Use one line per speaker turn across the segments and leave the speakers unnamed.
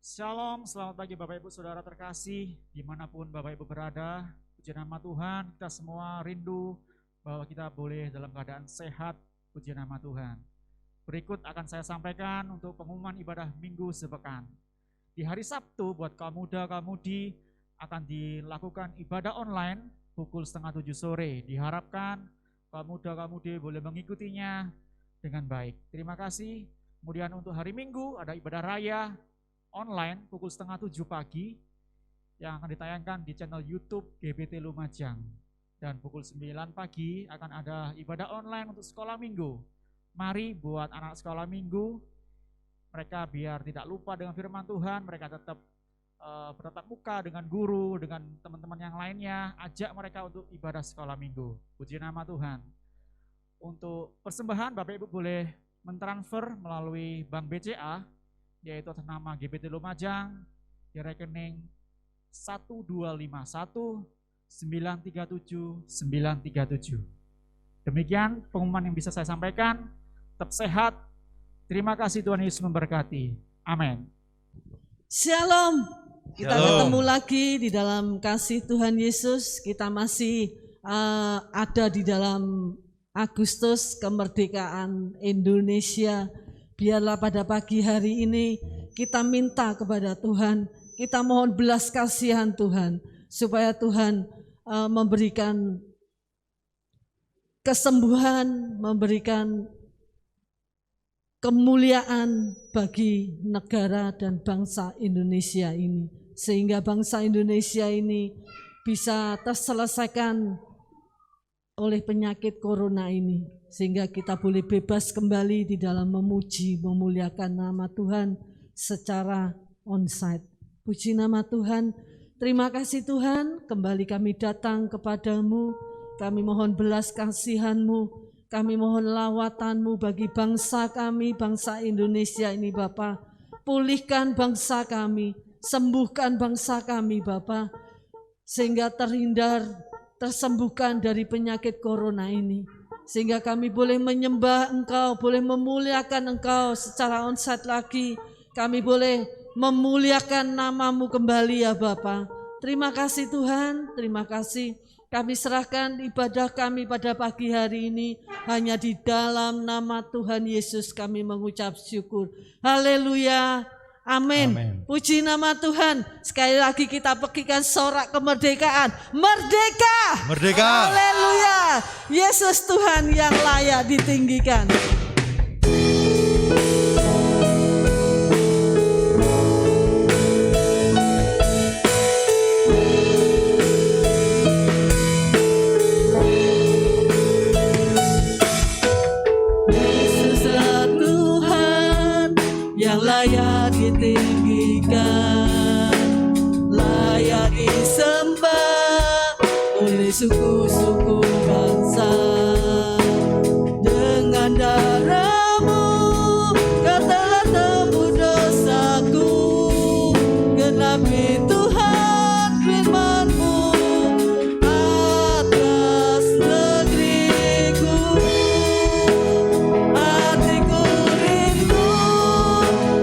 Shalom, selamat pagi Bapak Ibu Saudara terkasih, dimanapun Bapak Ibu berada. Puji nama Tuhan, kita semua rindu bahwa kita boleh dalam keadaan sehat. Puji nama Tuhan. Berikut akan saya sampaikan untuk pengumuman ibadah minggu sepekan. Di hari Sabtu buat kaum muda, kaum mudi akan dilakukan ibadah online pukul 6:30 sore. Diharapkan kaum muda, kaum mudi boleh mengikutinya dengan baik. Terima kasih. Kemudian untuk hari Minggu ada ibadah raya online pukul 6:30 pagi yang akan ditayangkan di channel YouTube GBT Lumajang. Dan pukul 9 pagi akan ada ibadah online untuk sekolah minggu. Mari buat anak sekolah minggu, mereka biar tidak lupa dengan firman Tuhan, mereka tetap bertatap muka dengan guru, dengan teman-teman yang lainnya, ajak mereka untuk ibadah sekolah minggu. Puji nama Tuhan. Untuk persembahan Bapak Ibu boleh mentransfer melalui Bank BCA, yaitu atas nama GBT Lumajang di rekening 1251937 Demikian pengumuman yang bisa saya sampaikan. Tetap sehat. Terima kasih, Tuhan Yesus memberkati. Amin.
Shalom. Kita
Shalom.
ketemu lagi di dalam kasih Tuhan Yesus. Kita masih ada di dalam Agustus kemerdekaan Indonesia. Biarlah pada pagi hari ini kita minta kepada Tuhan, kita mohon belas kasihan Tuhan, supaya Tuhan memberikan kesembuhan, memberikan kemuliaan bagi negara dan bangsa Indonesia ini. Sehingga bangsa Indonesia ini bisa terselesaikan oleh penyakit corona ini, sehingga kita boleh bebas kembali di dalam memuji, memuliakan nama Tuhan secara onsite. Puji nama Tuhan. Terima kasih Tuhan, kembali kami datang kepadamu, kami mohon belas kasihan-Mu, kami mohon lawatan-Mu bagi bangsa kami, bangsa Indonesia ini Bapa. Pulihkan bangsa kami, sembuhkan bangsa kami Bapa, sehingga tersembuhkan dari penyakit corona ini, sehingga kami boleh menyembah Engkau, boleh memuliakan Engkau secara onsite lagi. Kami boleh memuliakan nama-Mu kembali ya Bapa. Terima kasih Tuhan, terima kasih. Kami serahkan ibadah kami pada pagi hari ini hanya di dalam nama Tuhan Yesus kami mengucap syukur. Haleluya. Amin. Puji nama Tuhan. Sekali lagi kita pekikan sorak kemerdekaan. Merdeka.
Merdeka.
Haleluya. Yesus Tuhan yang layak ditinggikan. Yesuslah Tuhan yang layak ditinggikan, layak disembah oleh suku-suku bangsa. Dengan darah-Mu Kau telah tebus dosaku, genapi Tuhan firman-Mu atas negeriku. Hatiku rindu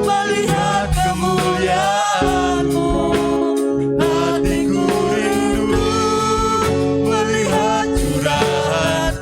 melihat kemuliaan-Mu, hatiku rindu melihat curahan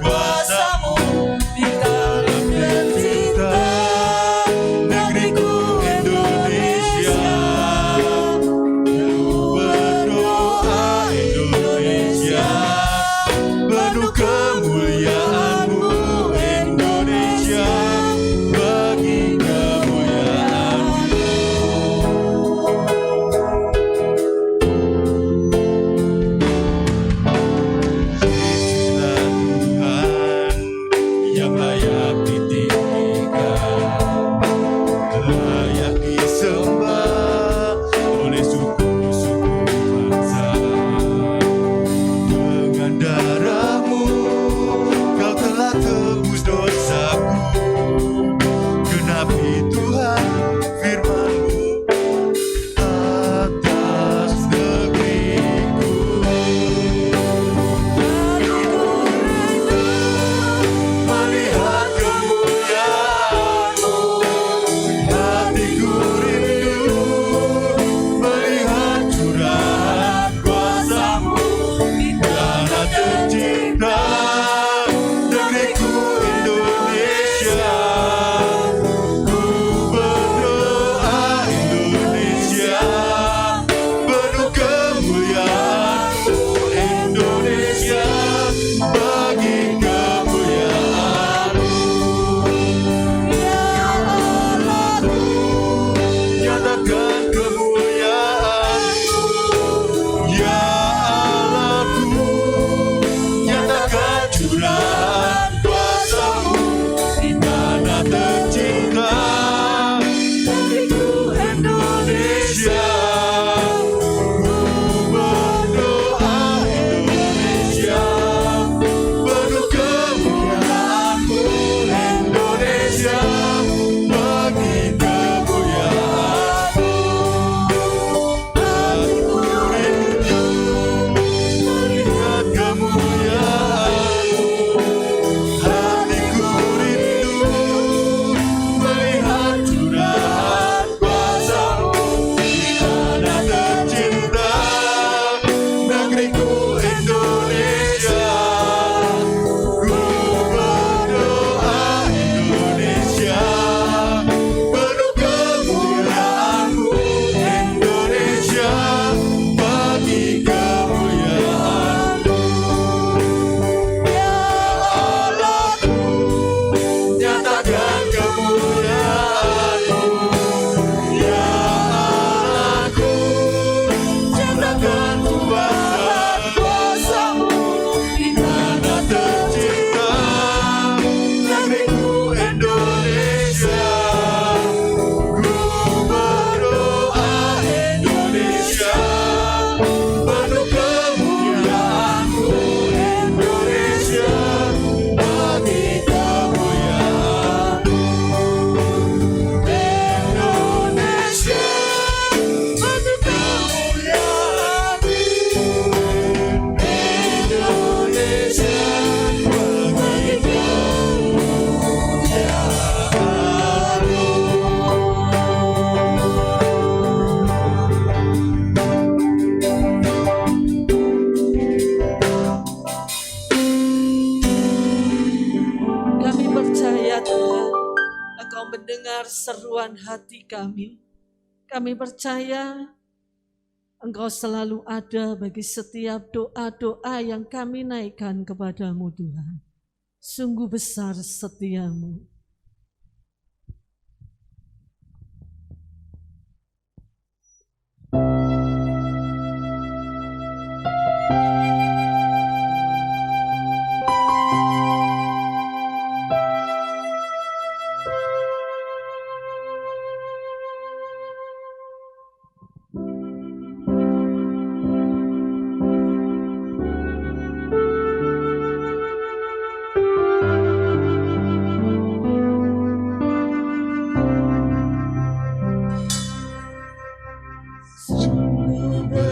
seruan hati kami. Kami percaya Engkau selalu ada bagi setiap doa-doa yang kami naikkan kepadamu Tuhan. Sungguh besar setiamu.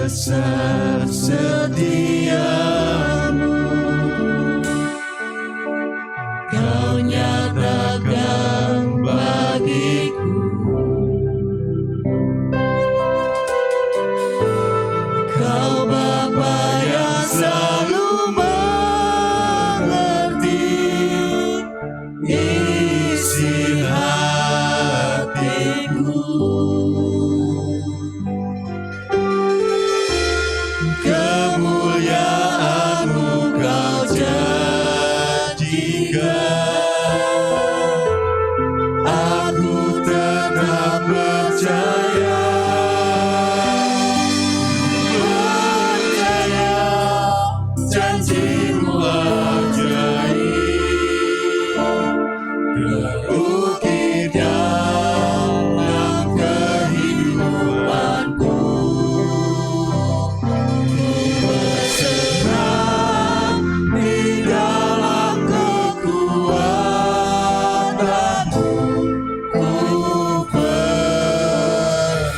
Besar setiamu, Kau nyatakan bagiku. Kau Bapa yang selalu mengerti isi hatiku. Kemuliaan-Mu Kau janjikan, aku tetap percaya, janji-Mu ajaib, terukir dalam kehidupanku. Berserah di dalam kekuatan-Mu, ku percaya.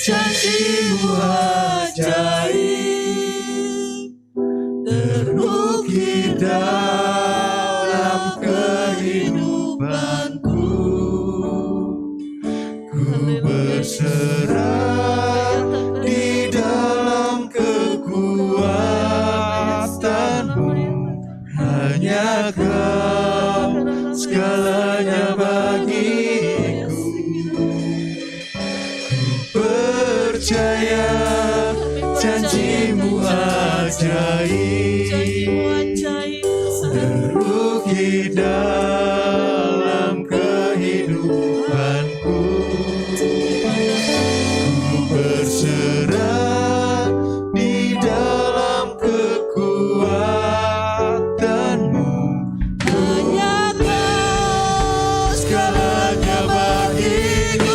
janji-Mu ajaib terukir dalam kehidupanku. Ku berserah di dalam kekuatan-Mu, hanya Kau segalanya bagiku. Percaya janji-Mu ajaib terukir dalam kehidupanku. Ku berserah di dalam kekuatan-Mu, hanya Kau segalanya bagiku.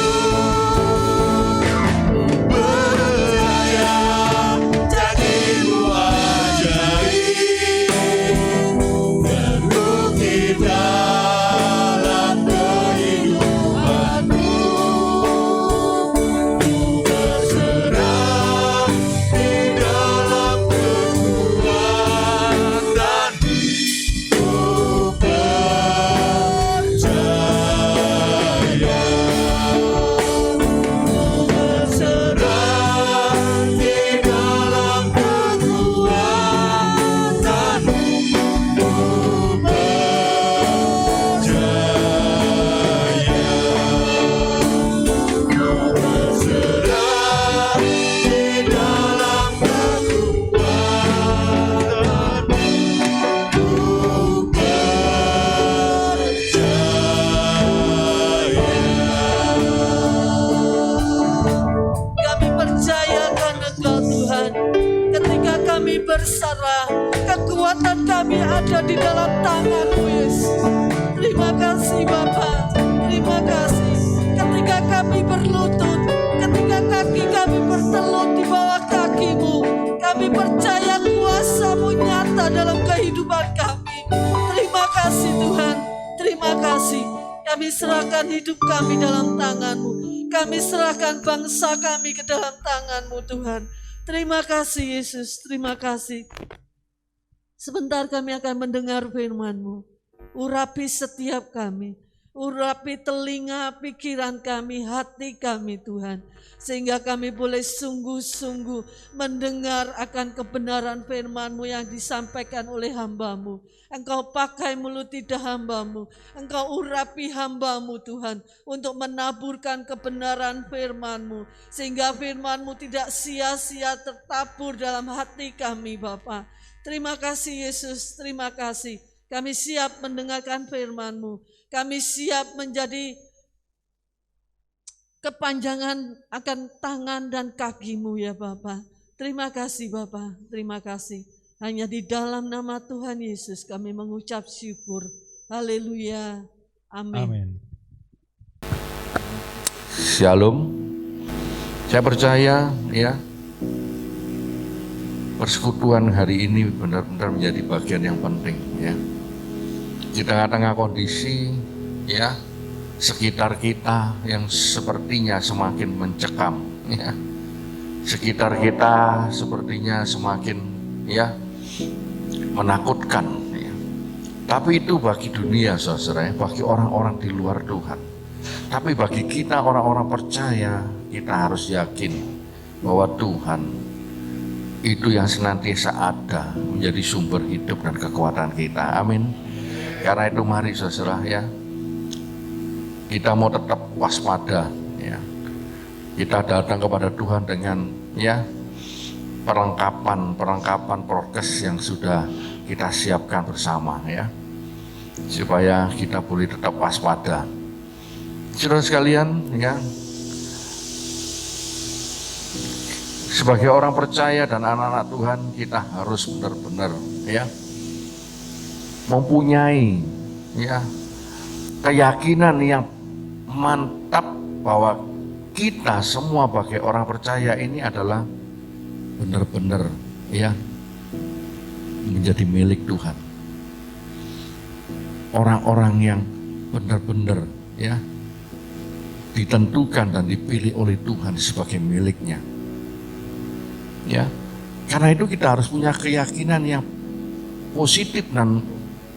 Berserah, kekuatan kami ada di dalam tangan-Mu, Yesus. Terima kasih Bapa, terima kasih. Ketika kami berlutut, ketika kaki kami bertelut di bawah kaki-Mu, kami percaya kuasa-Mu nyata dalam kehidupan kami. Terima kasih Tuhan, terima kasih. Kami serahkan hidup kami dalam tangan-Mu. Kami serahkan bangsa kami ke dalam tangan-Mu Tuhan. Terima kasih Yesus, terima kasih. Sebentar kami akan mendengar firman-Mu. Urapi setiap kami. Urapi telinga, pikiran kami, hati kami Tuhan. Sehingga kami boleh sungguh-sungguh mendengar akan kebenaran firman-Mu yang disampaikan oleh hamba-Mu. Engkau pakai mulut lidah hamba-Mu. Engkau urapi hamba-Mu Tuhan untuk menaburkan kebenaran firman-Mu. Sehingga firman-Mu tidak sia-sia tertabur dalam hati kami Bapa. Terima kasih Yesus, terima kasih. Kami siap mendengarkan firman-Mu. Kami siap menjadi kepanjangan akan tangan dan kaki-Mu ya Bapa. Terima kasih Bapa, terima kasih. Hanya di dalam nama Tuhan Yesus kami mengucap syukur. Haleluya. Amin.
Amin. Shalom. Saya percaya ya, persekutuan hari ini benar-benar menjadi bagian yang penting ya. Di tengah-tengah kondisi ya sekitar kita yang sepertinya semakin mencekam ya. Sekitar kita sepertinya semakin ya menakutkan ya. Tapi itu bagi dunia saudara, bagi orang-orang di luar Tuhan. Tapi bagi kita orang-orang percaya, kita harus yakin bahwa Tuhan itu yang senantiasa ada menjadi sumber hidup dan kekuatan kita. Amin. Karena itu mari saudara ya, kita mau tetap waspada ya. Kita datang kepada Tuhan dengan ya perlengkapan prokes yang sudah kita siapkan bersama ya, supaya kita boleh tetap waspada. Saudara sekalian ya, sebagai orang percaya dan anak-anak Tuhan, kita harus benar-benar ya mempunyai ya keyakinan yang mantap bahwa kita semua sebagai orang percaya ini adalah benar-benar ya menjadi milik Tuhan. Orang-orang yang benar-benar ya ditentukan dan dipilih oleh Tuhan sebagai miliknya. Ya, karena itu kita harus punya keyakinan yang positif dan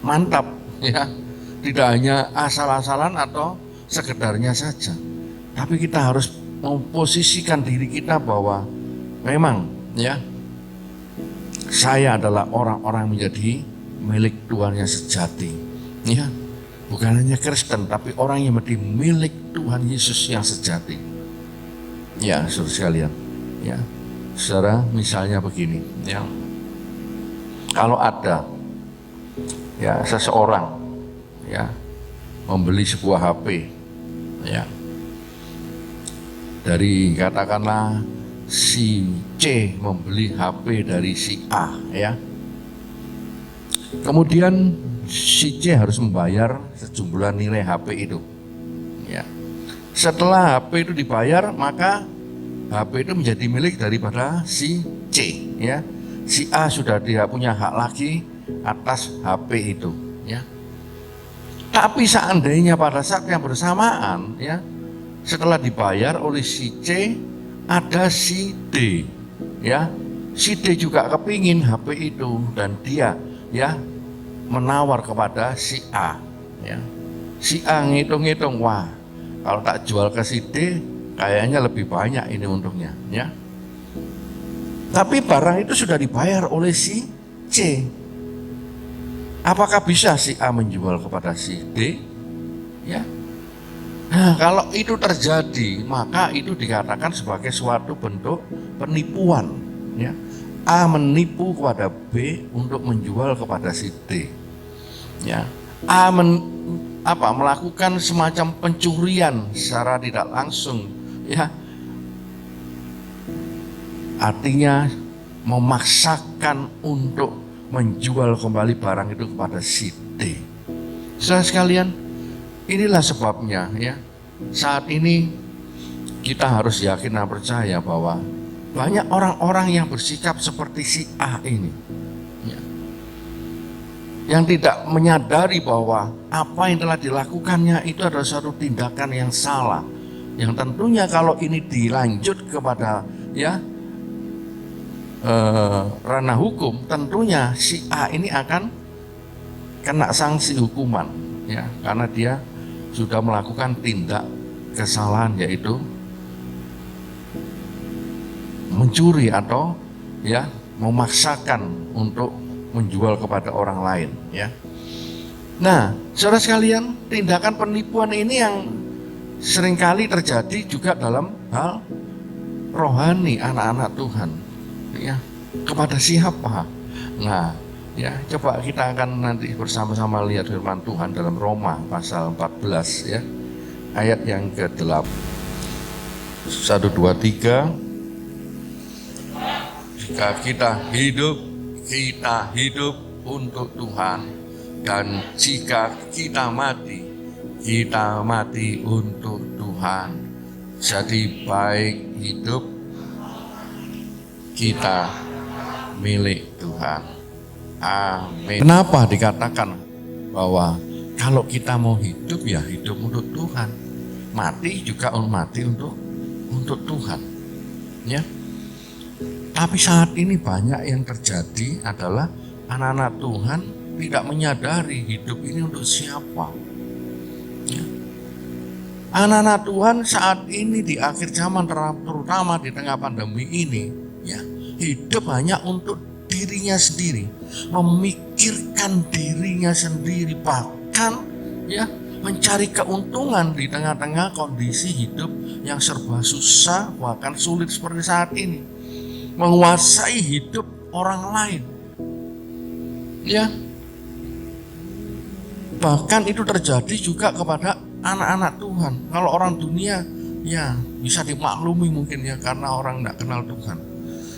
mantap, ya. Tidak hanya asal-asalan atau sekedarnya saja, tapi kita harus memposisikan diri kita bahwa memang, ya, saya adalah orang-orang menjadi milik Tuhan yang sejati, ya. Bukan hanya Kristen, tapi orang yang menjadi milik Tuhan Yesus yang sejati. Ya, saudara sekalian, ya. Saudara, misalnya begini, ya. Kalau ada, ya, seseorang, ya, membeli sebuah HP, ya, dari katakanlah si C membeli HP dari si A, ya. Kemudian si C harus membayar sejumlah nilai HP itu, ya. Setelah HP itu dibayar, maka HP itu menjadi milik daripada si C, ya. Si A sudah tidak punya hak lagi atas HP itu, ya. Tapi seandainya pada saat yang bersamaan, ya, setelah dibayar oleh si C, ada si D, ya. Si D juga kepingin HP itu dan dia, ya, menawar kepada si A, ya. Si A ngitung-ngitung, wah, kalau tak jual ke si D kayaknya lebih banyak ini untungnya, ya. Tapi barang itu sudah dibayar oleh si C. Apakah bisa si A menjual kepada si D? Ya. Nah, kalau itu terjadi, maka itu dikatakan sebagai suatu bentuk penipuan, ya. A menipu kepada B untuk menjual kepada si D, ya. A melakukan semacam pencurian secara tidak langsung, ya. Artinya memaksakan untuk menjual kembali barang itu kepada si D. Saudara sekalian, inilah sebabnya, ya, saat ini kita harus yakin dan percaya bahwa banyak orang-orang yang bersikap seperti si A ini, ya, yang tidak menyadari bahwa apa yang telah dilakukannya itu adalah suatu tindakan yang salah, yang tentunya kalau ini dilanjut kepada, ya, ranah hukum, tentunya si A ini akan kena sanksi hukuman, ya, karena dia sudah melakukan tindak kesalahan, yaitu mencuri atau, ya, memaksakan untuk menjual kepada orang lain, ya. Nah, saudara sekalian, tindakan penipuan ini yang seringkali terjadi juga dalam hal rohani anak-anak Tuhan, ya. Kepada siapa? Nah, ya, coba kita akan nanti bersama-sama lihat firman Tuhan dalam Roma pasal 14, ya, ayat yang ke-8. 1, 2, 3. Jika kita hidup untuk Tuhan, dan jika kita mati untuk Tuhan. Jadi baik hidup kita milik Tuhan. Amin. Kenapa dikatakan bahwa kalau kita mau hidup, ya hidup untuk Tuhan, mati juga mati untuk Tuhan, ya. Tapi saat ini banyak yang terjadi adalah anak-anak Tuhan tidak menyadari hidup ini untuk siapa, ya. Anak-anak Tuhan saat ini di akhir zaman, terutama di tengah pandemi ini, ya, hidup hanya untuk dirinya sendiri, memikirkan dirinya sendiri, bahkan, ya, mencari keuntungan di tengah-tengah kondisi hidup yang serba susah, bahkan sulit seperti saat ini, menguasai hidup orang lain, ya. Bahkan itu terjadi juga kepada anak-anak Tuhan. Kalau orang dunia, ya, bisa dimaklumi mungkin, ya, karena orang tidak kenal Tuhan.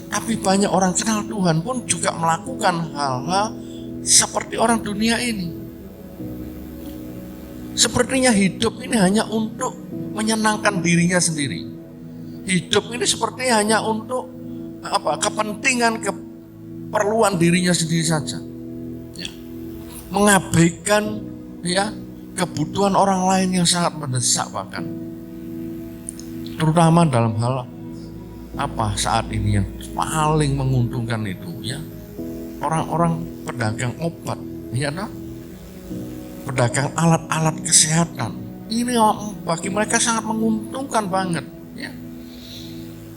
Tapi banyak orang kenal Tuhan pun juga melakukan hal-hal seperti orang dunia ini. Sepertinya hidup ini hanya untuk menyenangkan dirinya sendiri. Hidup ini sepertinya hanya untuk kepentingan, keperluan dirinya sendiri saja, ya. Mengabaikan, ya, kebutuhan orang lain yang sangat mendesak bahkan. Terutama dalam hal apa saat ini yang paling menguntungkan itu ya, orang-orang pedagang obat, ya toh? Pedagang alat-alat kesehatan. Ini bagi mereka sangat menguntungkan banget ya.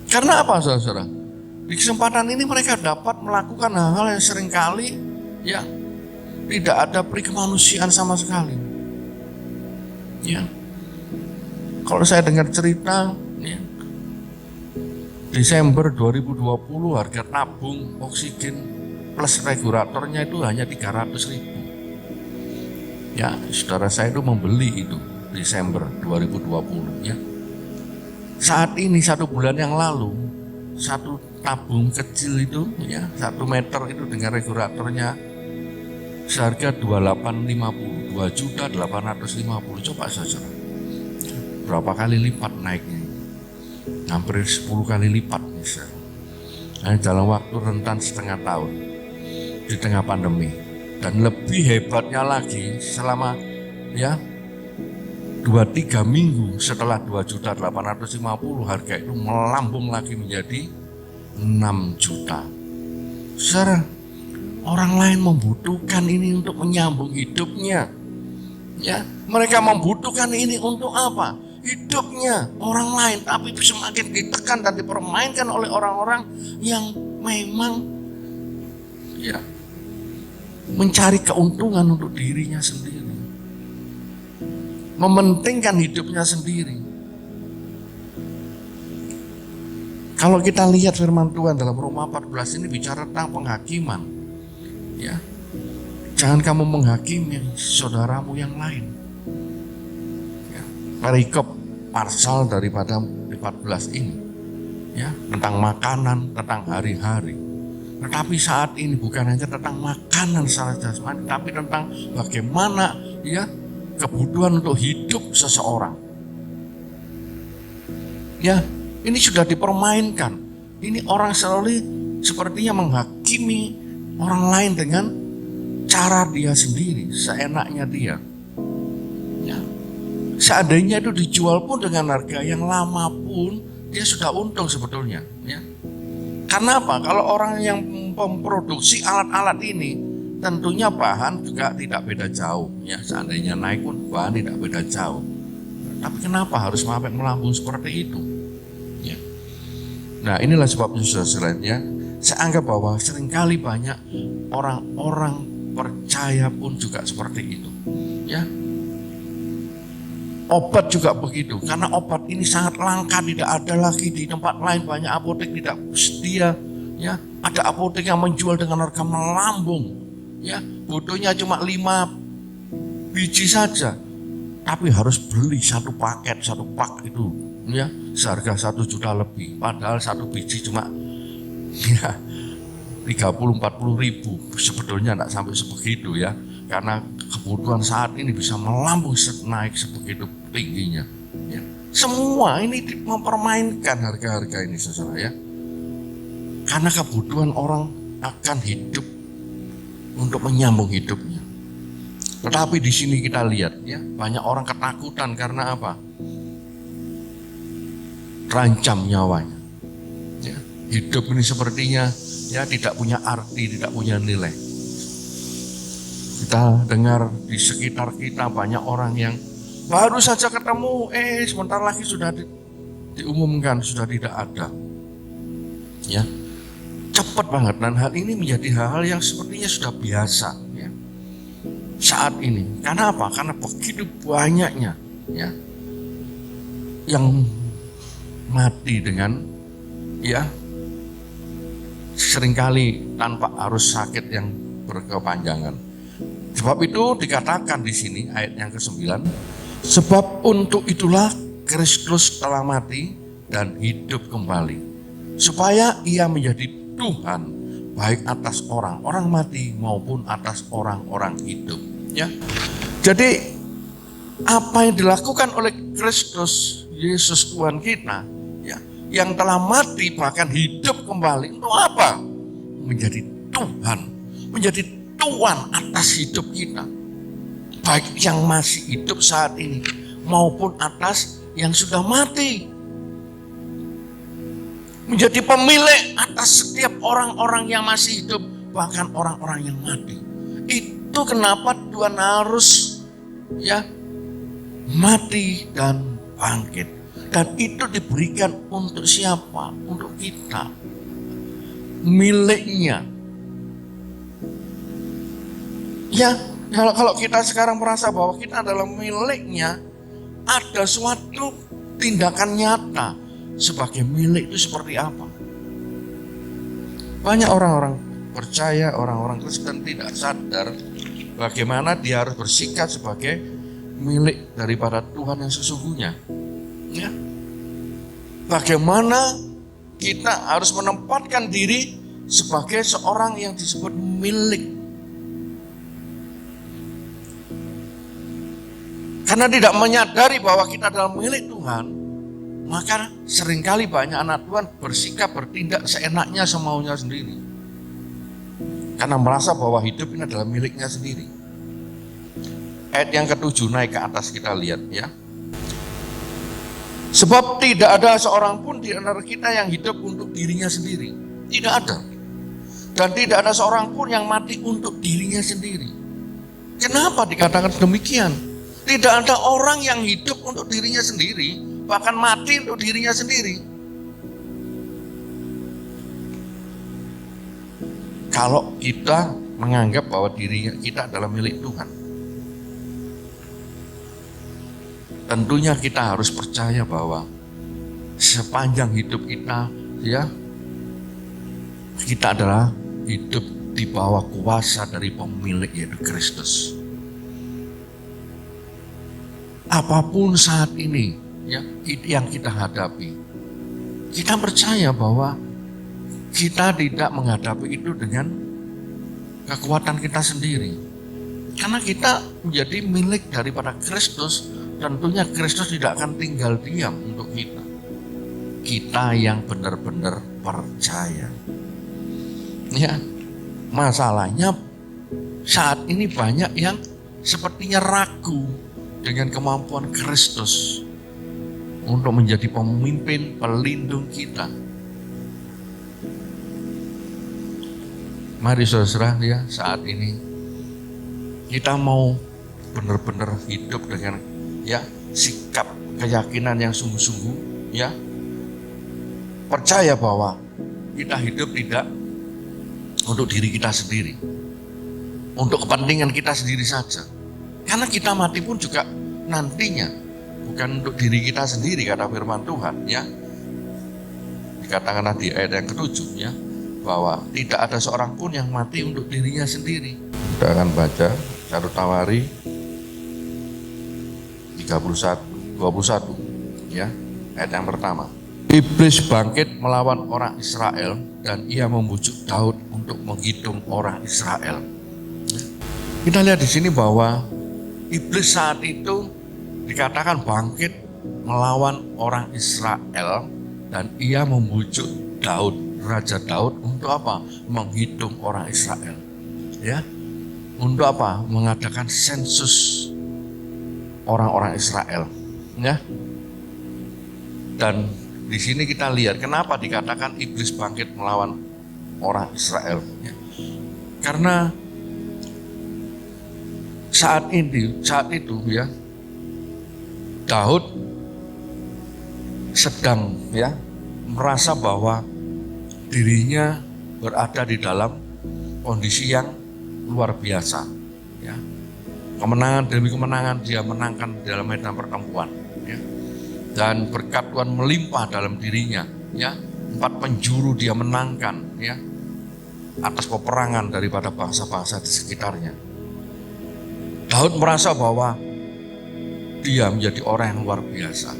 Karena apa, saudara? Di kesempatan ini mereka dapat melakukan hal-hal yang seringkali ya tidak ada perikemanusiaan sama sekali. Ya. Kalau saya dengar cerita ya, Desember 2020 harga tabung oksigen plus regulatornya itu hanya 300.000. Ya, saudara saya itu membeli itu Desember 2020 ya. Saat ini 1 bulan yang lalu, satu tabung kecil itu ya, 1 meter itu dengan regulatornya seharga 2.850, 2.850. Coba saja berapa kali lipat naiknya, hampir 10 kali lipat misalnya. Nah, dalam waktu rentan setengah tahun di tengah pandemi. Dan lebih hebatnya lagi selama ya 2-3 minggu setelah 2.850 harga itu melambung lagi menjadi 6 juta. Saudara, orang lain membutuhkan ini untuk menyambung hidupnya. Ya, mereka membutuhkan ini untuk apa? Hidupnya orang lain, tapi semakin ditekan dan dipermainkan oleh orang-orang yang memang ya mencari keuntungan untuk dirinya sendiri, mementingkan hidupnya sendiri. Kalau kita lihat firman Tuhan dalam Roma 14 ini bicara tentang penghakiman. Ya. Jangan kamu menghakimi saudaramu yang lain. Ya. Perikop parsal daripada 14 ini. Ya, tentang makanan, tentang hari-hari. Tetapi saat ini bukan hanya tentang makanan secara jasmani, tapi tentang bagaimana ya kebutuhan untuk hidup seseorang. Ya, ini sudah dipermainkan. Ini orang selalu sepertinya menghakimi orang lain dengan cara dia sendiri, seenaknya dia. Ya. Seandainya itu dijual pun dengan harga yang lama pun, dia sudah untung sebetulnya. Ya. Karena apa? Kalau orang yang memproduksi alat-alat ini, tentunya bahan juga tidak beda jauh. Ya, seandainya naik pun bahan tidak beda jauh. Tapi kenapa harus sampai melambung seperti itu? Ya. Nah, inilah sebabnya saudara-saudara, saya anggap bahwa seringkali banyak orang-orang percaya pun juga seperti itu. Ya. Obat juga begitu, karena obat ini sangat langka, tidak ada lagi di tempat lain, banyak apotek tidak sedia. Ya, ada apotek yang menjual dengan harga melambung. Ya, butuhnya cuma 5 biji saja, tapi harus beli satu paket, satu pak itu, ya, seharga 1 juta lebih. Padahal satu biji cuma ya 30-40 ribu, sebetulnya tidak sampai sebegitu ya, karena kebutuhan saat ini bisa melambung naik sebegitu tingginya. Ya. Semua ini mempermainkan harga-harga ini saudara ya, karena kebutuhan orang akan hidup untuk menyambung hidupnya. Tetapi di sini kita lihat ya, banyak orang ketakutan karena apa? Terancam nyawanya. Ya. Hidup ini sepertinya ya tidak punya arti, tidak punya nilai. Kita dengar di sekitar kita banyak orang yang baru saja ketemu, sebentar lagi sudah diumumkan sudah tidak ada. Ya, cepat banget, dan hal ini menjadi hal-hal yang sepertinya sudah biasa. Ya. Saat ini, karena apa? Karena begitu banyaknya, ya, yang mati dengan, ya, seringkali tanpa harus sakit yang berkepanjangan. Sebab itu dikatakan di sini ayat yang ke-9, sebab untuk itulah Kristus telah mati dan hidup kembali, supaya ia menjadi Tuhan baik atas orang-orang mati maupun atas orang-orang hidup. Ya, jadi apa yang dilakukan oleh Kristus Yesus Tuhan kita, ya, yang telah mati bahkan hidup kembali, untuk apa? Menjadi Tuhan, menjadi Tuhan atas hidup kita, baik yang masih hidup saat ini maupun atas yang sudah mati. menjadi pemilik atas setiap orang-orang yang masih hidup, bahkan orang-orang yang mati. Itu kenapa Tuhan harus mati dan bangkit. Dan itu diberikan untuk siapa? Untuk kita, miliknya. Kalau kita sekarang merasa bahwa kita adalah miliknya, ada suatu tindakan nyata sebagai milik itu seperti apa? Banyak orang-orang percaya, orang-orang Kristen tidak sadar bagaimana dia harus bersikap sebagai milik daripada Tuhan yang sesungguhnya. Bagaimana kita harus menempatkan diri sebagai seorang yang disebut milik. Karena tidak menyadari bahwa kita adalah milik Tuhan, maka seringkali banyak anak Tuhan bersikap, bertindak seenaknya, semaunya sendiri. Karena merasa bahwa hidup ini adalah miliknya sendiri. Ayat yang ke-7 naik ke atas, kita lihat ya. Sebab tidak ada seorang pun di antara kita yang hidup untuk dirinya sendiri. Tidak ada. Dan tidak ada seorang pun yang mati untuk dirinya sendiri. Kenapa dikatakan demikian? Tidak ada orang yang hidup untuk dirinya sendiri, bahkan mati untuk dirinya sendiri. Kalau kita menganggap bahwa diri kita adalah milik Tuhan, tentunya kita harus percaya bahwa sepanjang hidup kita, kita adalah hidup di bawah kuasa dari pemilik, yaitu Kristus. Apapun saat ini yang kita hadapi, kita percaya bahwa kita tidak menghadapi itu dengan kekuatan kita sendiri. Karena kita menjadi milik daripada Kristus, tentunya Kristus tidak akan tinggal diam untuk kita. Kita yang benar-benar percaya. Masalahnya saat ini banyak yang sepertinya ragu dengan kemampuan Kristus untuk menjadi pemimpin, pelindung kita. Mari saudara, saat ini kita mau benar-benar hidup dengan sikap keyakinan yang sungguh-sungguh, percaya bahwa kita hidup tidak untuk diri kita sendiri, untuk kepentingan kita sendiri saja. Karena kita mati pun juga nantinya bukan untuk diri kita sendiri, kata firman Tuhan, dikatakan di ayat yang ke-7 bahwa tidak ada seorang pun yang mati untuk dirinya sendiri. Kita akan baca 1 Tawari 21 ayat yang pertama. Iblis bangkit melawan orang Israel dan ia membujuk Daud untuk menghitung orang Israel. Kita lihat di sini bahwa iblis saat itu dikatakan bangkit melawan orang Israel dan ia membujuk Daud, Raja Daud, untuk apa? Menghitung orang Israel. Untuk apa? Mengadakan sensus orang-orang Israel. Dan di sini kita lihat kenapa dikatakan iblis bangkit melawan orang Israel. Karena saat itu Daud sedang merasa bahwa dirinya berada di dalam kondisi yang luar biasa. Kemenangan demi kemenangan dia menangkan dalam medan pertempuran. Dan berkat Tuhan melimpah dalam dirinya. 4 penjuru dia menangkan atas peperangan daripada bangsa-bangsa di sekitarnya. Daud merasa bahwa dia menjadi orang yang luar biasa.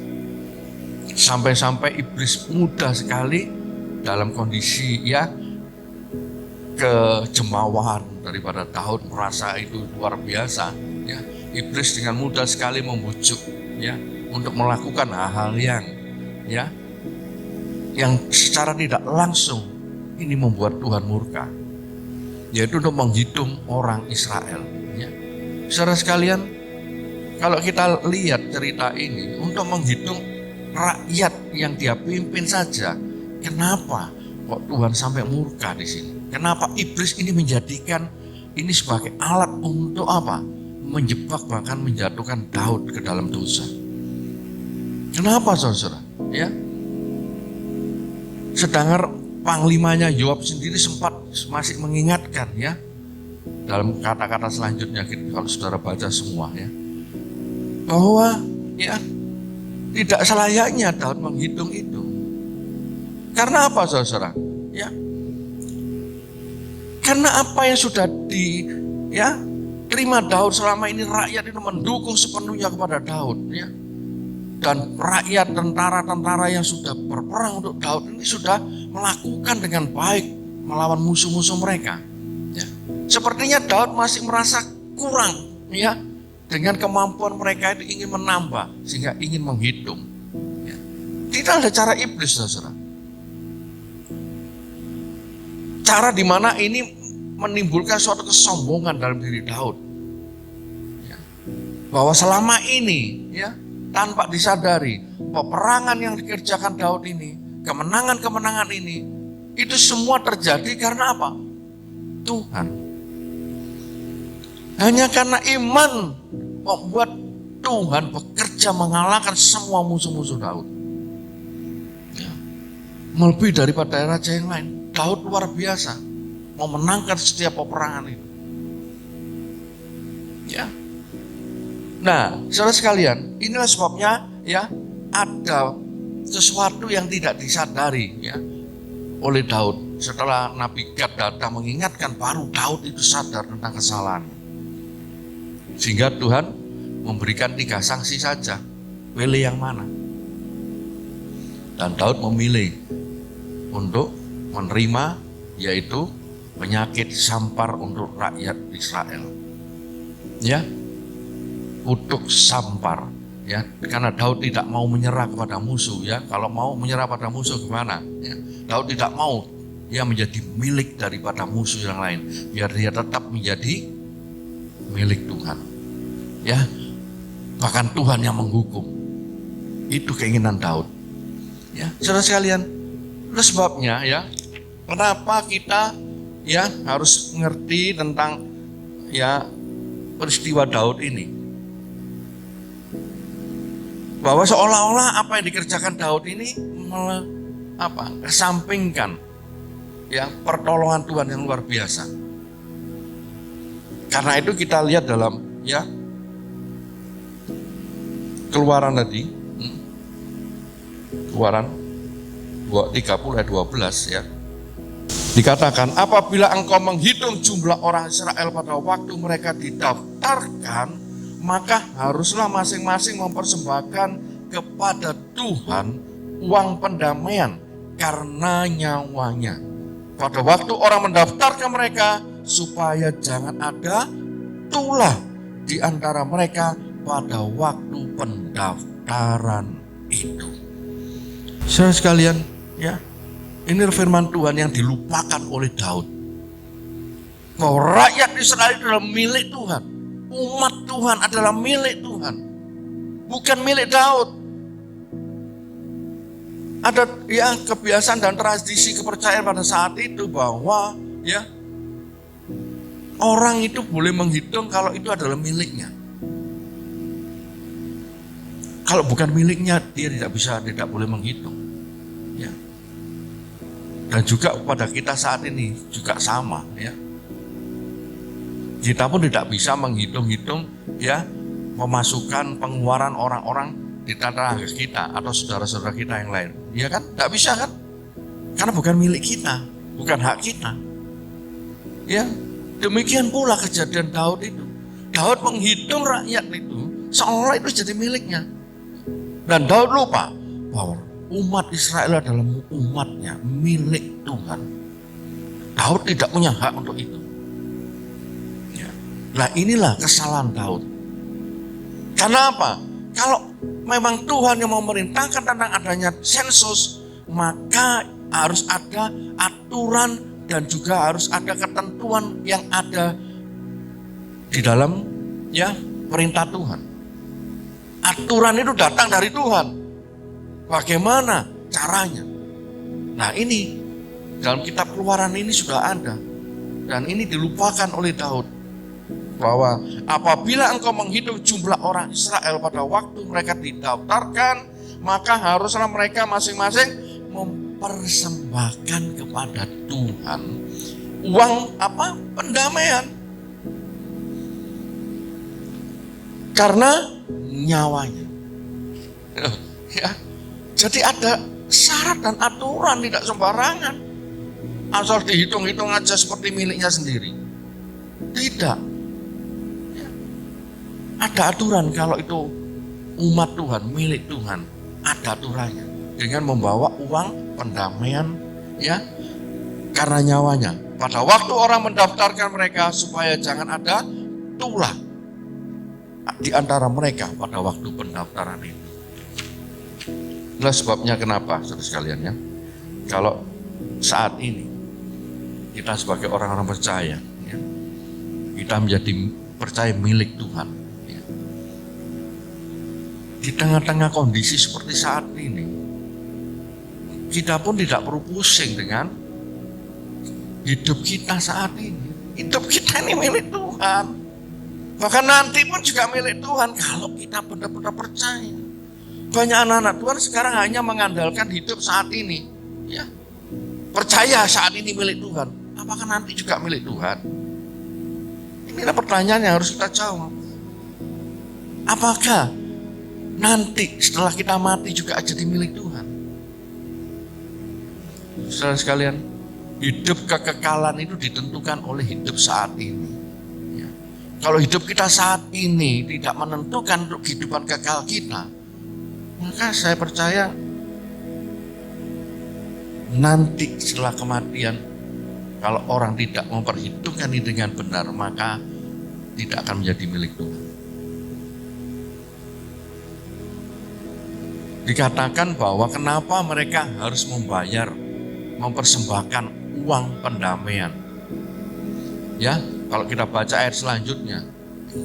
Sampai-sampai iblis mudah sekali dalam kondisi kejemawan daripada Daud merasa itu luar biasa. Iblis dengan mudah sekali membujuk untuk melakukan hal-hal yang secara tidak langsung ini membuat Tuhan murka, yaitu untuk menghitung orang Israel. Saudara sekalian, kalau kita lihat cerita ini, untuk menghitung rakyat yang dia pimpin saja kenapa kok Tuhan sampai murka di sini? Kenapa iblis ini menjadikan ini sebagai alat untuk apa? Menjebak bahkan menjatuhkan Daud ke dalam dosa. Kenapa saudara? Ya. Sedangkan panglimanya Yoab sendiri sempat masih mengingatkan ya. Dalam kata-kata selanjutnya kalau saudara baca semua ya. Bahwa ya tidak selayaknya Daud menghitung itu. Karena apa saudara? Ya. Karena apa yang sudah terima Daud selama ini, rakyat itu mendukung sepenuhnya kepada Daud ya. Dan rakyat, tentara-tentara yang sudah berperang untuk Daud ini sudah melakukan dengan baik melawan musuh-musuh mereka. Ya. Sepertinya Daud masih merasa kurang ya. Dengan kemampuan mereka itu ingin menambah sehingga ingin menghitung. Ya. Tidak ada cara iblis saudara. Cara di mana ini menimbulkan suatu kesombongan dalam diri Daud. Ya. Bahwa selama ini ya tanpa disadari peperangan yang dikerjakan Daud ini, kemenangan-kemenangan ini, itu semua terjadi karena apa? Tuhan. Hanya karena iman membuat Tuhan bekerja mengalahkan semua musuh-musuh Daud. Ya. Melebihi daripada raja yang lain. Daud luar biasa memenangkan setiap peperangan itu. Ya. Nah, saudara sekalian, inilah sebabnya ya ada sesuatu yang tidak disadari ya oleh Daud. Setelah Nabi Gad datang mengingatkan, baru Daud itu sadar tentang kesalahan. Sehingga Tuhan memberikan 3 sanksi saja. Pilih yang mana? Dan Daud memilih untuk menerima yaitu penyakit sampar untuk rakyat Israel. Ya. Kutuk sampar ya, karena Daud tidak mau menyerah kepada musuh ya. Kalau mau menyerah pada musuh gimana ya? Daud tidak mau ya menjadi milik daripada musuh yang lain, biar dia tetap menjadi milik Tuhan ya. Bahkan Tuhan yang menghukum. Itu keinginan Daud ya. Saudara sekalian, itu sebabnya ya kenapa kita ya harus mengerti tentang ya peristiwa Daud ini. Bahwa seolah-olah apa yang dikerjakan Daud ini kesampingkan ya pertolongan Tuhan yang luar biasa. Karena itu kita lihat dalam ya Keluaran tadi, Keluaran 30 ayat 12 ya. Dikatakan, apabila engkau menghitung jumlah orang Israel pada waktu mereka didaftarkan, maka haruslah masing-masing mempersembahkan kepada Tuhan uang pendamaian karena nyawanya. Pada waktu orang mendaftarkan mereka, supaya jangan ada tulah di antara mereka pada waktu pendaftaran itu. Saudara sekalian, ya, ini firman Tuhan yang dilupakan oleh Daud. Bahwa rakyat Israel itu adalah milik Tuhan. Umat Tuhan adalah milik Tuhan, bukan milik Daud. Ada ya kebiasaan dan tradisi kepercayaan pada saat itu bahwa ya orang itu boleh menghitung kalau itu adalah miliknya. Kalau bukan miliknya dia tidak boleh menghitung. Ya. Dan juga pada kita saat ini juga sama ya. Kita pun tidak bisa menghitung-hitung ya pemasukan pengeluaran orang-orang di tetangga kita atau saudara-saudara kita yang lain. Ya kan? Tidak bisa kan? Karena bukan milik kita, bukan hak kita. Ya, demikian pula kejadian Daud itu. Daud menghitung rakyat itu seolah itu jadi miliknya. Dan Daud lupa bahwa umat Israel adalah umatnya, milik Tuhan. Daud tidak punya hak untuk itu. Nah inilah kesalahan Daud. Karena apa? Kalau memang Tuhan yang memerintahkan tentang adanya sensus, maka harus ada aturan dan juga harus ada ketentuan yang ada di dalam ya perintah Tuhan. Aturan itu datang dari Tuhan. Bagaimana caranya? Nah ini dalam kitab Keluaran ini sudah ada, dan ini dilupakan oleh Daud, bahwa apabila engkau menghitung jumlah orang Israel pada waktu mereka didaftarkan, maka haruslah mereka masing-masing mempersembahkan kepada Tuhan uang pendamaian, karena nyawanya. Ya, jadi ada syarat dan aturan, tidak sembarangan asal dihitung-hitung aja seperti miliknya sendiri. Tidak. Ya. Ada aturan kalau itu umat Tuhan, milik Tuhan, ada aturannya dengan membawa uang pendamaian, ya, karena nyawanya. Pada waktu orang mendaftarkan mereka supaya jangan ada tulah di antara mereka pada waktu pendaftaran itu. Itulah sebabnya kenapa, saudara sekalian, ya, kalau saat ini kita sebagai orang-orang percaya, ya, kita menjadi percaya milik Tuhan, ya, di tengah-tengah kondisi seperti saat ini, kita pun tidak perlu pusing dengan hidup kita saat ini. Hidup kita ini milik Tuhan, bahkan nanti pun juga milik Tuhan kalau kita benar-benar percaya. Banyak anak-anak Tuhan sekarang hanya mengandalkan hidup saat ini, ya, percaya saat ini milik Tuhan. Apakah nanti juga milik Tuhan? Inilah pertanyaan yang harus kita jawab. Apakah nanti setelah kita mati juga jadi milik Tuhan? Saudara sekalian, hidup kekekalan itu ditentukan oleh hidup saat ini. Ya. Kalau hidup kita saat ini tidak menentukan untuk kehidupan kekal kita, maka saya percaya nanti setelah kematian, kalau orang tidak memperhitungkan ini dengan benar, maka tidak akan menjadi milik Tuhan. Dikatakan bahwa kenapa mereka harus mempersembahkan uang pendamaian. Ya, kalau kita baca ayat selanjutnya,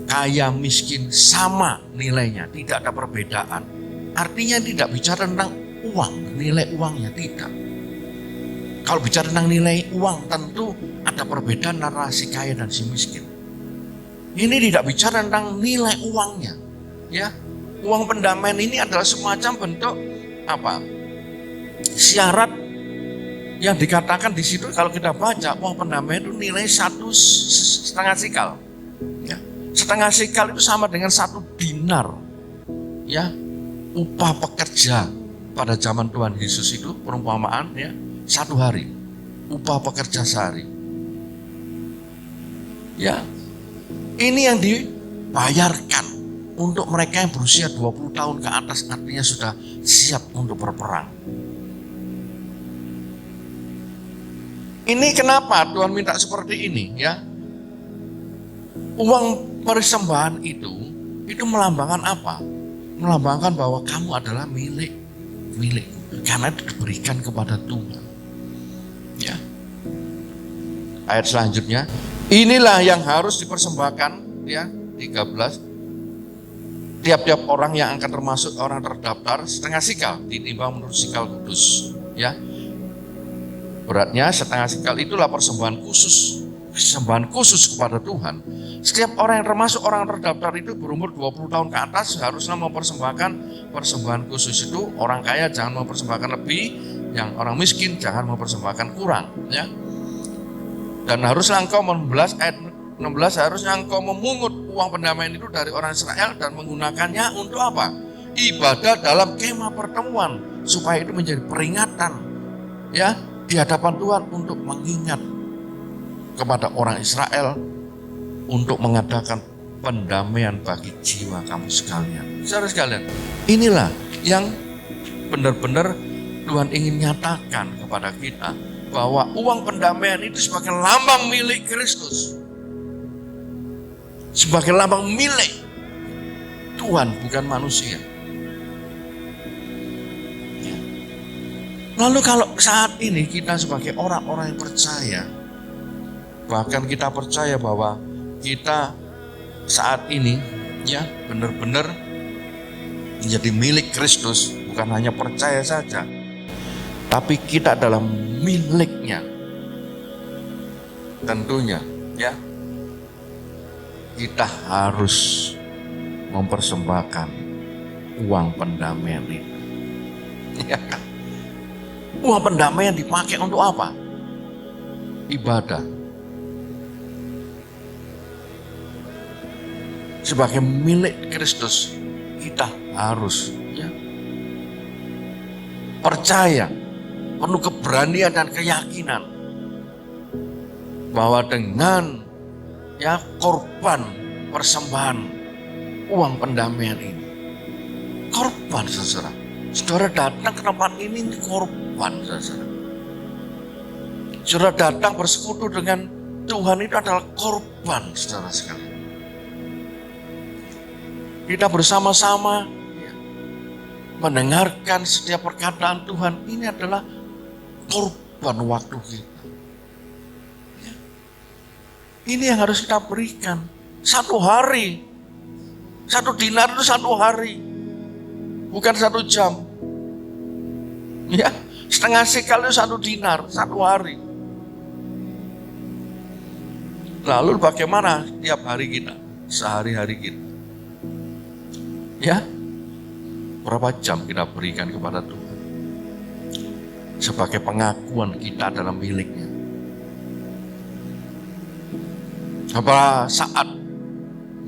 kaya miskin sama nilainya, tidak ada perbedaan. Artinya tidak bicara tentang uang, nilai uangnya, tidak. Kalau bicara tentang nilai uang, tentu ada perbedaan narasi kaya dan si miskin. Ini tidak bicara tentang nilai uangnya, ya. Uang pendamaian ini adalah semacam bentuk syarat yang dikatakan di situ. Kalau kita baca, uang pendamaian itu nilai 1,5 sikal. Ya. 1,5 sikal itu sama dengan 1 dinar. Ya, upah pekerja pada zaman Tuhan Yesus itu perumpamaan, ya, 1 hari, upah pekerja sehari. Ya, ini yang dibayarkan untuk mereka yang berusia 20 tahun ke atas, artinya sudah siap untuk berperang. Ini kenapa Tuhan minta seperti ini, ya? Uang persembahan itu melambangkan apa? Melambangkan bahwa kamu adalah milik karena itu diberikan kepada Tuhan. Ya. Ayat selanjutnya, inilah yang harus dipersembahkan, ya, 13. Tiap-tiap orang yang akan termasuk orang terdaftar 1,5 sikal ditimbang menurut sikal kudus, ya. Beratnya 1,5 sikal itulah persembahan khusus kepada Tuhan. Setiap orang yang termasuk orang terdaftar itu berumur 20 tahun ke atas haruslah mempersembahkan persembahan khusus itu. Orang kaya jangan mempersembahkan lebih, yang orang miskin jangan mempersembahkan kurang, ya. Dan haruslah engkau 16 harusnya engkau memungut uang pendamaian itu dari orang Israel dan menggunakannya untuk apa? Ibadah dalam kemah pertemuan, supaya itu menjadi peringatan, ya, di hadapan Tuhan untuk mengingat kepada orang Israel untuk mengadakan pendamaian bagi jiwa kamu sekalian. Saudara sekalian, inilah yang benar-benar Tuhan ingin nyatakan kepada kita, bahwa uang pendamaian itu sebagai lambang milik Kristus, sebagai lambang milik Tuhan, bukan manusia. Lalu kalau saat ini kita sebagai orang-orang yang percaya, bahkan kita percaya bahwa kita saat ini, ya, benar-benar menjadi milik Kristus, bukan hanya percaya saja. tapi kita adalah miliknya. Tentunya ya, kita harus mempersembahkan uang pendamaian itu. Ya kan? Uang pendamaian dipakai untuk apa? Ibadah. Sebagai milik Kristus, kita harus ya, percaya, penuh keberanian dan keyakinan bahwa dengan ya korban persembahan uang pendamaian ini, korban saudara. Saudara datang ke tempat ini korban saudara. Saudara datang bersekutu dengan Tuhan itu adalah korban saudara sekalian. Kita bersama-sama ya, mendengarkan setiap perkataan Tuhan, ini adalah korban waktu kita. Ya. Ini yang harus kita berikan. 1 hari. 1 dinar itu 1 hari. Bukan 1 jam. Ya, setengah sekal itu 1 dinar, 1 hari. Lalu bagaimana tiap hari kita, sehari-hari kita? Ya, berapa jam kita berikan kepada Tuhan sebagai pengakuan kita adalah miliknya. Beberapa saat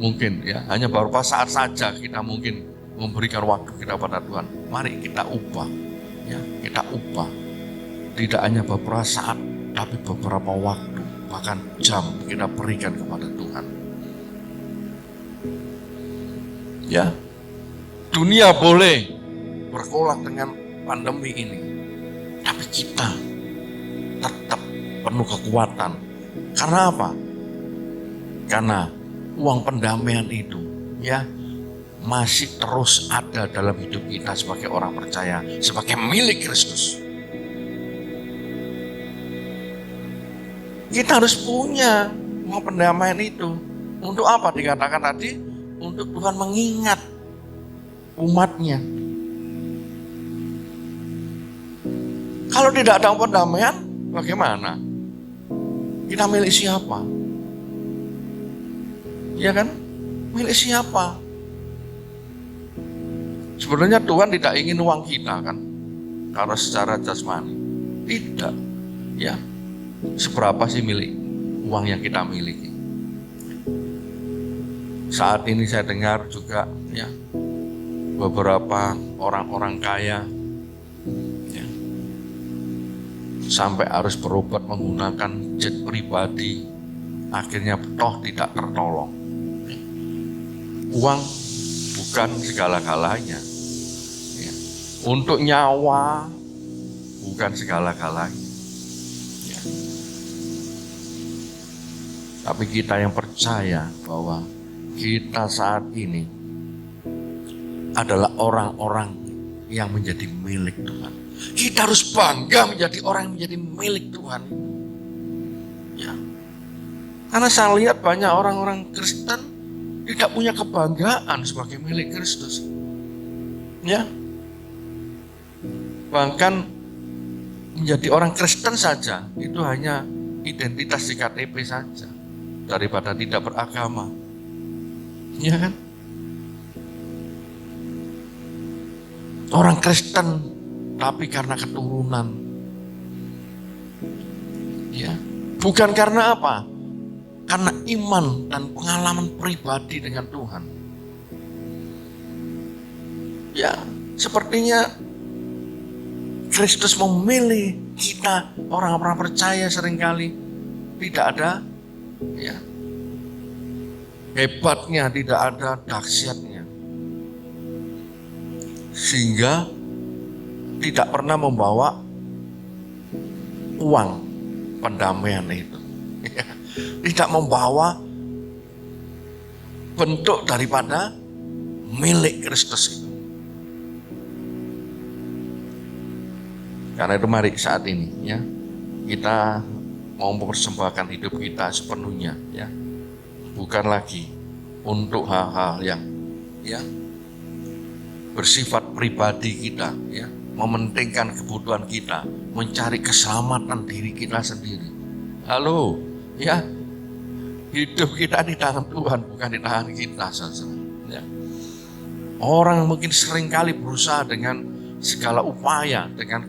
mungkin ya, hanya beberapa saat saja kita mungkin memberikan waktu kita pada Tuhan. Mari kita ubah, ya kita ubah. Tidak hanya beberapa saat, tapi beberapa waktu, bahkan jam kita berikan kepada Tuhan. Ya. Dunia boleh bergolak dengan pandemi ini, tapi kita tetap penuh kekuatan. Karena apa? Karena uang pendamaian itu ya masih terus ada dalam hidup kita sebagai orang percaya, sebagai milik Kristus. Kita harus punya uang pendamaian itu. Untuk apa dikatakan tadi? Untuk Tuhan mengingat umatnya. Kalau tidak ada pendamaian, bagaimana? Kita milik siapa? Ya kan? Milik siapa? Sebenarnya Tuhan tidak ingin uang kita kan? Karena secara jasmani. Tidak. Ya. Seberapa sih milik uang yang kita miliki? Saat ini saya dengar juga ya, beberapa orang-orang kaya ya, sampai harus berobat menggunakan jet pribadi, akhirnya toh tidak tertolong. Uang bukan segala-galanya ya. Untuk nyawa bukan segala-galanya ya. Tapi kita yang percaya bahwa kita saat ini adalah orang-orang yang menjadi milik Tuhan. Kita harus bangga menjadi orang yang menjadi milik Tuhan. Ya. Karena saya lihat banyak orang-orang Kristen tidak punya kebanggaan sebagai milik Kristus. Ya. Bahkan menjadi orang Kristen saja itu hanya identitas di KTP saja daripada tidak beragama. Ya kan? Orang Kristen tapi karena keturunan. Ya, bukan karena apa? Karena iman dan pengalaman pribadi dengan Tuhan. Ya, sepertinya Kristus memilih kita orang-orang percaya seringkali tidak ada ya hebatnya, tidak ada dahsyatnya. Sehingga tidak pernah membawa uang pendamaian itu. Tidak membawa bentuk daripada milik Kristus itu. Karena itu mari saat ini ya, kita mau mempersembahkan hidup kita sepenuhnya ya. Bukan lagi untuk hal-hal yang ya bersifat pribadi kita ya, mementingkan kebutuhan kita, mencari keselamatan diri kita sendiri. Halo, ya, hidup kita di tangan Tuhan, bukan di tangan kita, saudara. Ya. Orang mungkin seringkali berusaha dengan segala upaya, dengan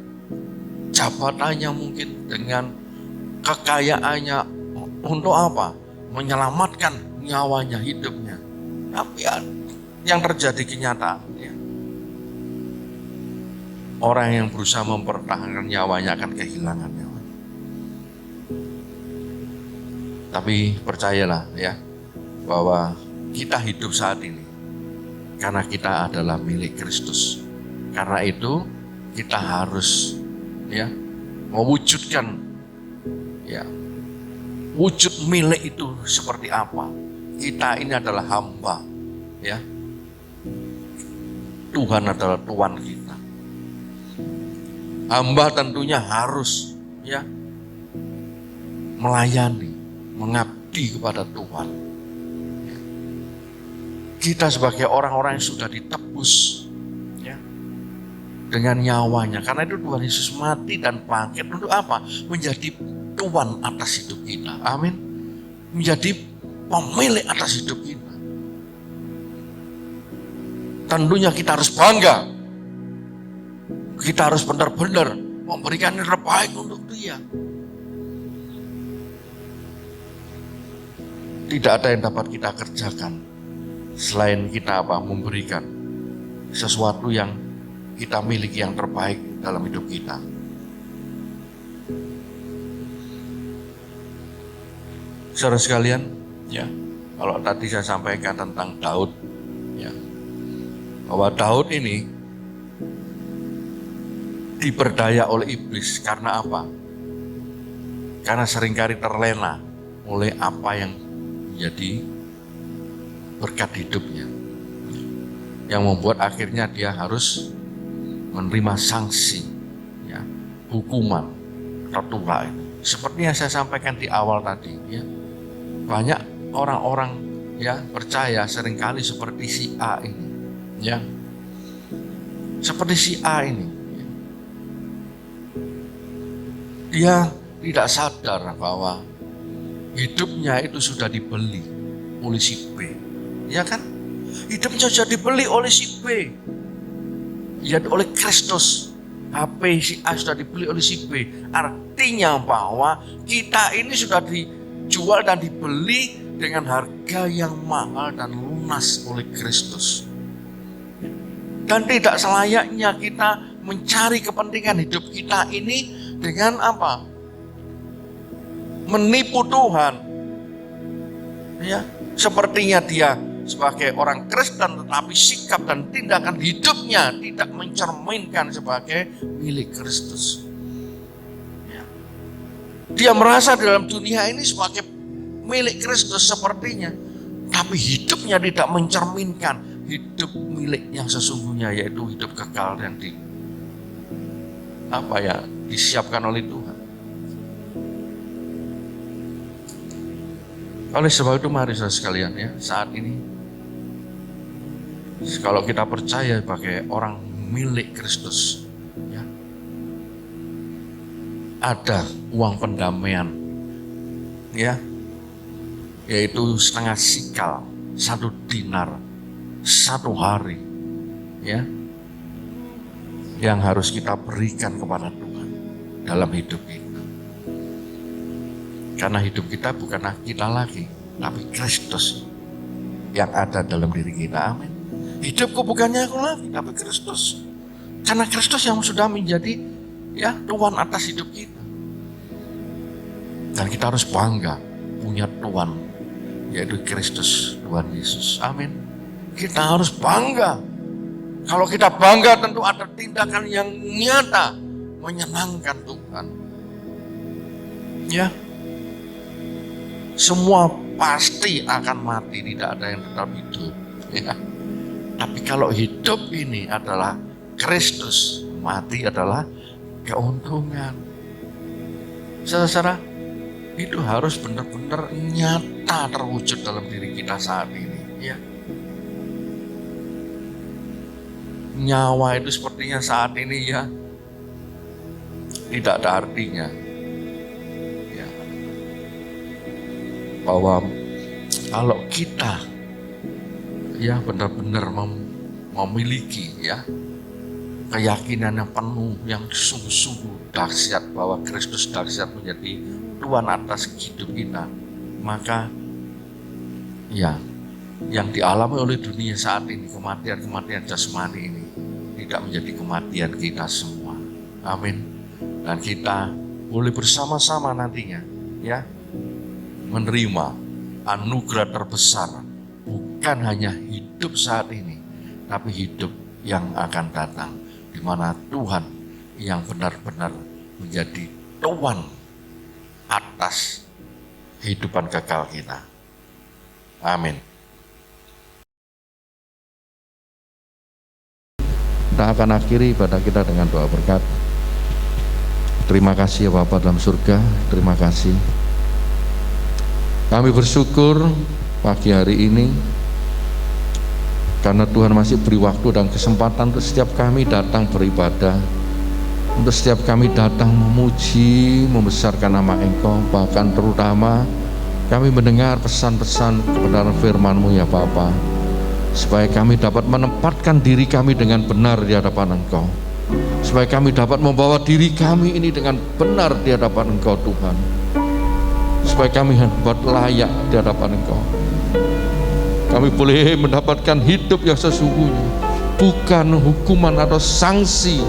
jabatannya mungkin, dengan kekayaannya, untuk apa? Menyelamatkan nyawanya, hidupnya. Tapi ya, yang terjadi kenyataan, ya, orang yang berusaha mempertahankan nyawanya akan kehilangan nyawa. Tapi percayalah ya, bahwa kita hidup saat ini karena kita adalah milik Kristus. Karena itu kita harus ya mewujudkan ya wujud milik itu seperti apa. Kita ini adalah hamba ya. Tuhan adalah Tuhan kita. Hamba tentunya harus ya melayani, mengabdi kepada Tuhan. Kita sebagai orang-orang yang sudah ditebus ya, dengan nyawanya. Karena itu Tuhan Yesus mati dan bangkit untuk apa? Menjadi Tuhan atas hidup kita. Amin. Menjadi pemilik atas hidup kita. Tentunya kita harus bangga. Kita harus benar-benar memberikan yang terbaik untuk Dia. Tidak ada yang dapat kita kerjakan selain kita memberikan sesuatu yang kita miliki yang terbaik dalam hidup kita. Saudara sekalian, ya, kalau tadi saya sampaikan tentang Daud, ya, bahwa Daud ini diperdaya oleh iblis karena apa? Karena seringkali terlena oleh apa yang menjadi berkat hidupnya, yang membuat akhirnya dia harus menerima sanksi, ya, hukuman tertulah itu. Seperti yang saya sampaikan di awal tadi, ya, banyak orang-orang ya percaya seringkali seperti si A ini, ya, seperti si A ini, ya. Dia tidak sadar bahwa hidupnya itu sudah dibeli oleh si B, ya kan? Hidupnya sudah dibeli oleh si B, ya, oleh Kristus. HP si A sudah dibeli oleh si B. Artinya bahwa kita ini sudah dijual dan dibeli dengan harga yang mahal dan lunas oleh Kristus. Dan tidak selayaknya kita mencari kepentingan hidup kita ini dengan apa? Menipu Tuhan. Ya, sepertinya dia sebagai orang Kristen, tetapi sikap dan tindakan hidupnya tidak mencerminkan sebagai milik Kristus. Ya. Dia merasa dalam dunia ini sebagai milik Kristus sepertinya, tapi hidupnya tidak mencerminkan hidup milik yang sesungguhnya, yaitu hidup kekal yang disiapkan oleh Tuhan. Oleh sebab itu mari saudara sekalian ya, saat ini kalau kita percaya sebagai orang milik Kristus, ya, ada uang pendamaian, ya, yaitu setengah sikal, 1 dinar, 1 hari, ya, yang harus kita berikan kepada Tuhan dalam hidup kita. Karena hidup kita bukanlah kita lagi, tapi Kristus yang ada dalam diri kita. Amin. Hidupku bukannya aku lagi, tapi Kristus. Karena Kristus yang sudah menjadi ya Tuhan atas hidup kita. Dan kita harus bangga punya Tuhan, yaitu Kristus, Tuhan Yesus. Amin. Kita harus bangga. Kalau kita bangga tentu ada tindakan yang nyata menyenangkan Tuhan. Ya. Semua pasti akan mati, tidak ada yang tetap hidup. Ya. Tapi kalau hidup ini adalah Kristus, mati adalah keuntungan. Saudara, itu harus benar-benar nyata terwujud dalam diri kita saat ini. Ya. nyawa itu sepertinya saat ini ya tidak ada artinya. Ya. Bahwa kalau kita ya benar-benar memiliki ya keyakinan yang penuh, yang sungguh-sungguh dahsyat bahwa Kristus dahsyat menjadi Tuhan atas hidup kita, maka ya yang dialami oleh dunia saat ini, kematian jasmani ini tidak menjadi kematian kita semua. Amin. Dan kita boleh bersama-sama nantinya ya menerima anugerah terbesar, bukan hanya hidup saat ini, tapi hidup yang akan datang, di mana Tuhan yang benar-benar menjadi Tuhan atas kehidupan kekal kita. Amin. Kita akan akhiri ibadah kita dengan doa berkat. Terima kasih ya Bapa dalam surga, terima kasih. Kami bersyukur pagi hari ini karena Tuhan masih beri waktu dan kesempatan untuk setiap kami datang beribadah, untuk setiap kami datang memuji, membesarkan nama Engkau, bahkan terutama kami mendengar pesan-pesan kebenaran firman-Mu ya Bapa, supaya kami dapat menempatkan diri kami dengan benar di hadapan Engkau, supaya kami dapat membawa diri kami ini dengan benar di hadapan Engkau Tuhan, supaya kami dapat layak di hadapan Engkau. Kami boleh mendapatkan hidup yang sesungguhnya, bukan hukuman atau sanksi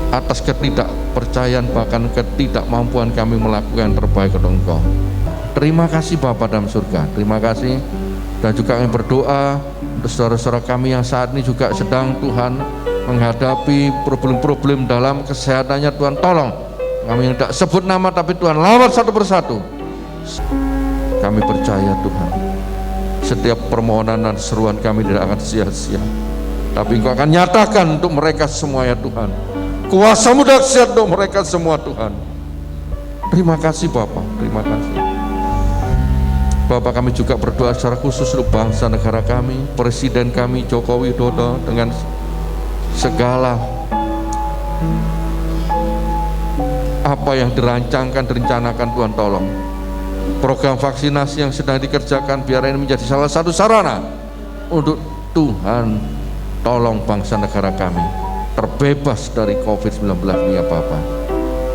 atas ketidakpercayaan, bahkan ketidakmampuan kami melakukan yang terbaik untuk Engkau. Terima kasih Bapa dalam surga, terima kasih. Dan juga kami berdoa untuk saudara-saudara kami yang saat ini juga sedang Tuhan menghadapi problem-problem dalam kesehatannya. Tuhan tolong, kami tidak sebut nama tapi Tuhan lawat satu persatu. Kami percaya Tuhan, setiap permohonan dan seruan kami tidak akan sia-sia, tapi Engkau akan nyatakan untuk mereka semua ya Tuhan, kuasa-Mu dahsyat untuk mereka semua Tuhan. Terima kasih Bapa, terima kasih Bapak. Kami juga berdoa secara khusus untuk bangsa negara kami, Presiden kami Joko Widodo, dengan segala apa yang dirancangkan, direncanakan, Tuhan tolong. Program vaksinasi yang sedang dikerjakan, biar ini menjadi salah satu sarana untuk Tuhan tolong bangsa negara kami terbebas dari COVID-19 ini ya Bapak.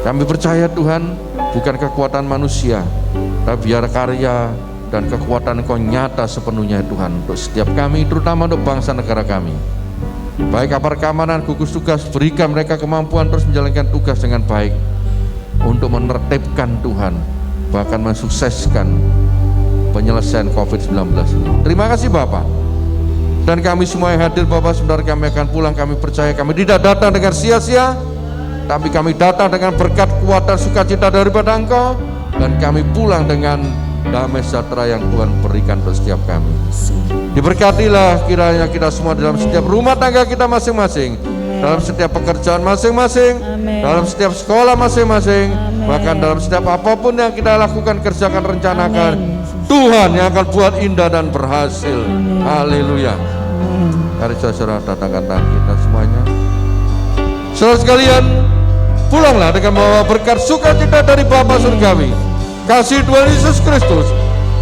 Kami percaya Tuhan, bukan kekuatan manusia, tapi biar karya dan kekuatan Engkau nyata sepenuhnya Tuhan untuk setiap kami, terutama untuk bangsa negara kami. Baik aparat keamanan, gugus tugas, berikan mereka kemampuan terus menjalankan tugas dengan baik untuk menertibkan Tuhan, bahkan mensukseskan penyelesaian COVID-19 ini. Terima kasih Bapak. Dan kami semua yang hadir Bapak, sebentar kami akan pulang. Kami percaya kami tidak datang dengan sia-sia, tapi kami datang dengan berkat, kuatan, sukacita daripada Engkau, dan kami pulang dengan damai sejahtera yang Tuhan berikan untuk setiap kami. Diberkatilah kiranya kita semua dalam setiap rumah tangga kita masing-masing, dalam setiap pekerjaan masing-masing, dalam setiap sekolah masing-masing, bahkan dalam setiap apapun yang kita lakukan, kerjakan, rencanakan, Tuhan yang akan buat indah dan berhasil. Haleluya. Mari saudara datangkan tangan kita semuanya. Saudara sekalian, pulanglah dengan membawa berkat sukacita dari Bapa Surgawi, kasih Tuhan Yesus Kristus,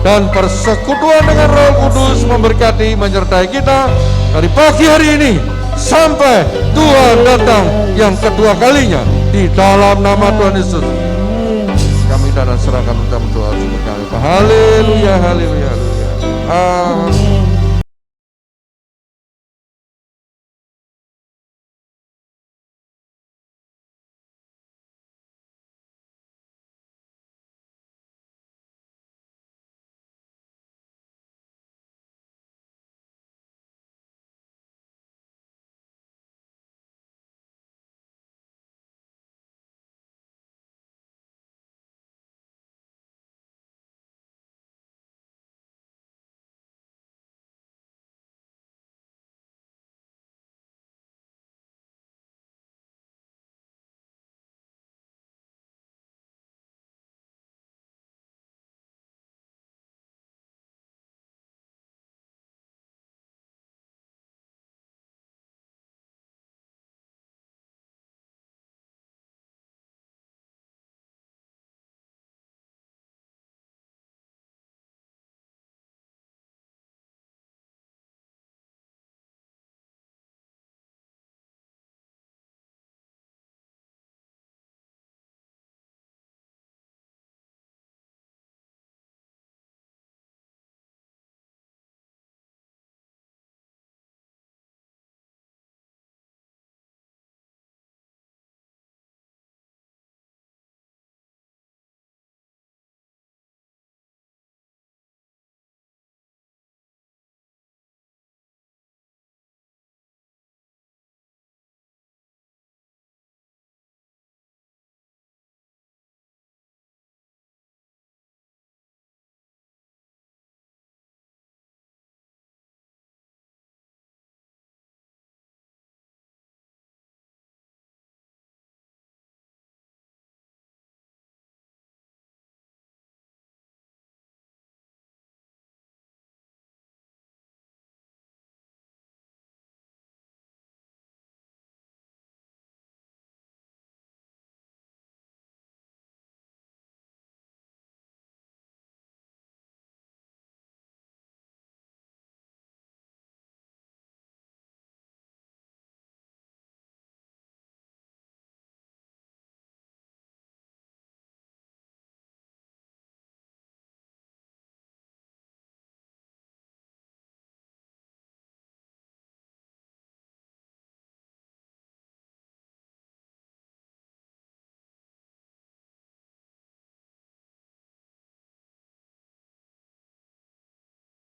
dan persekutuan dengan Roh Kudus memberkati, menyertai kita dari pagi hari ini sampai Tuhan datang yang kedua kalinya. Di dalam nama Tuhan Yesus kami dan serahkan ucapan doa syukur kami. Haleluya, haleluya, haleluya. Amin.